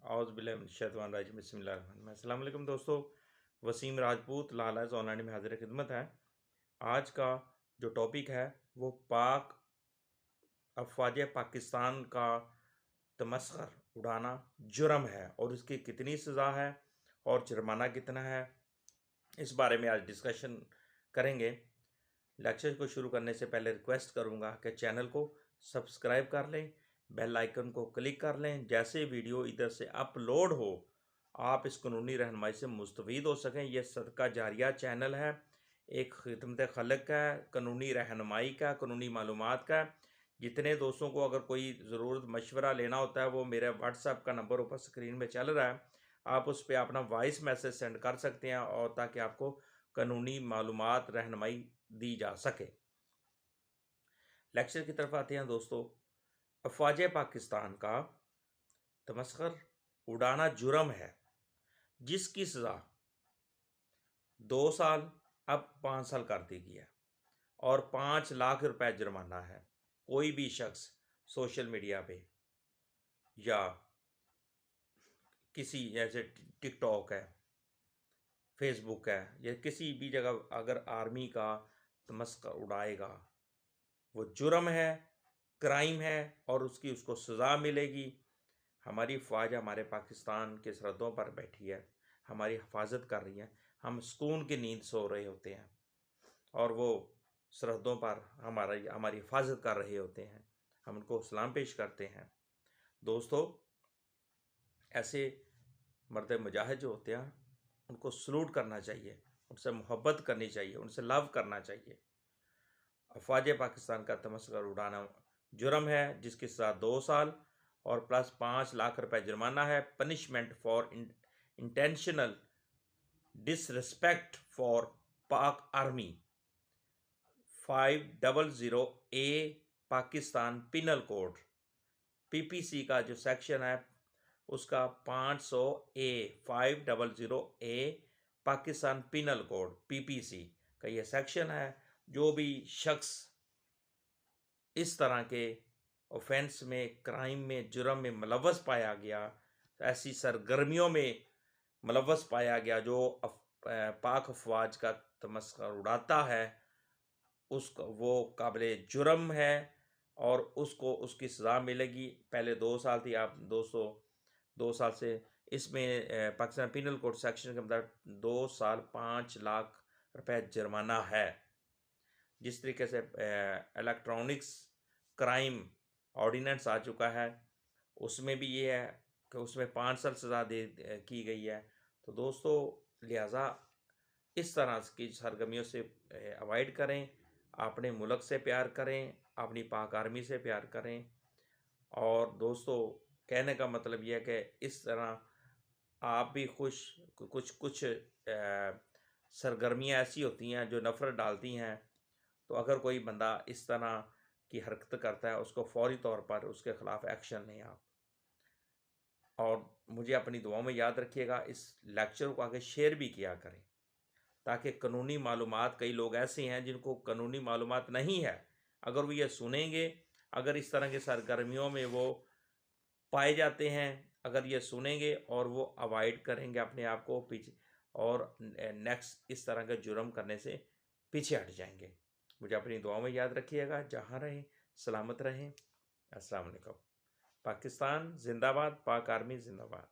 औज़ुबिल्लाहिमिनश्शैतानिर्रजीम बिस्मिल्लाहिर्रहमानिर्रहीम। अस्सलाम वालेकुम दोस्तों, वसीम राजपूत लालाज ऑनलाइन में हाजिर खिदमत है। आज का जो टॉपिक है वो पाक अफवाज पाकिस्तान का तमस्खर उड़ाना जुर्म है और इसकी कितनी सज़ा है और जुर्माना कितना है, इस बारे में आज डिस्कशन करेंगे। लेक्चर को शुरू करने से पहले रिक्वेस्ट करूंगा कि चैनल को सब्सक्राइब कर लें, बेल आइकन को क्लिक कर लें। जैसे वीडियो इधर से अपलोड हो आप इस कानूनी रहनुमाई से मुस्तफ़ीद हो सकें। यह सदका जारिया चैनल है, एक खिदमत खलक का, कानूनी रहनुमाई का, कानूनी मालूमात का। जितने दोस्तों को अगर कोई ज़रूरत मशवरा लेना होता है वो मेरे व्हाट्सएप का नंबर ऊपर स्क्रीन में चल रहा है, आप उस पर अपना वॉइस मैसेज सेंड कर सकते हैं और ताकि आपको कानूनी मालूमात रहनुमाई दी जा सके। लेक्चर की तरफ आते हैं दोस्तों। अफवाज पाकिस्तान का तमस्खर उड़ाना जुर्म है जिसकी सज़ा 2 साल अब 5 साल कर दी गई है और 5 लाख रुपए जुर्माना है। कोई भी शख्स सोशल मीडिया पे या किसी जैसे टिकटॉक है, फेसबुक है या किसी भी जगह अगर आर्मी का तमस्खर उड़ाएगा वो जुर्म है, क्राइम है और उसको सज़ा मिलेगी। हमारी फ़ौज हमारे पाकिस्तान के सरहदों पर बैठी है, हमारी हिफाजत कर रही है। हम सुकून की नींद सो रहे होते हैं और वो सरहदों पर हमारी हिफाजत कर रहे होते हैं। हम उनको सलाम पेश करते हैं। दोस्तों, ऐसे मर्द मुजाहिद जो होते हैं उनको सलूट करना चाहिए, उनसे मोहब्बत करनी चाहिए, उनसे लव करना चाहिए। अफवाज पाकिस्तान का तमस्खर उड़ाना जुर्म है जिसकी सज़ा 2 साल और प्लस 5 लाख रुपए जुर्माना है। Punishment for intentional disrespect for Pak army 500A Pakistan penal code PPC का जो सेक्शन है उसका 500A Pakistan penal code PPC का ये सेक्शन है। जो भी शख्स इस तरह के ऑफेंस में, क्राइम में, जुर्म में मुलव्वस पाया गया, ऐसी सरगर्मियों में मुलव्वस पाया गया जो पाक अफवाज का तमस्खर उड़ाता है, उसको वो काबिल जुर्म है और उसको उसकी सज़ा मिलेगी। पहले 2 साल थी, आप दोस्तों 2 साल से इसमें पाकिस्तान पिनल कोड सेक्शन के अंदर 2 साल 5 लाख रुपए जुर्माना है। जिस तरीके से इलेक्ट्रॉनिक्स क्राइम ऑर्डिनेंस आ चुका है उसमें भी ये है कि उसमें 5 साल सज़ा की गई है। तो दोस्तों, लिहाजा इस तरह की सरगर्मियों से अवॉइड करें, अपने मुल्क से प्यार करें, अपनी पाक आर्मी से प्यार करें। और दोस्तों, कहने का मतलब यह है कि इस तरह आप भी कुछ सरगर्मियाँ ऐसी होती हैं जो नफ़रत डालती हैं। तो अगर कोई बंदा इस तरह की हरकत करता है उसको फौरी तौर पर उसके ख़िलाफ़ एक्शन लें आप। और मुझे अपनी दुआओं में याद रखिएगा। इस लेक्चर को आगे शेयर भी किया करें ताकि कानूनी मालूमात, कई लोग ऐसे हैं जिनको कानूनी मालूमात नहीं है, अगर वो ये सुनेंगे, अगर इस तरह के सरगर्मियों में वो पाए जाते हैं, अगर ये सुनेंगे और वो अवॉइड करेंगे अपने आप को पीछे और नेक्स्ट इस तरह के जुर्म करने से पीछे हट जाएंगे। मुझे अपनी दुआओं में याद रखिएगा। जहाँ रहें सलामत रहें। अस्सलाम वालेकुम। पाकिस्तान जिंदाबाद, पाक आर्मी जिंदाबाद।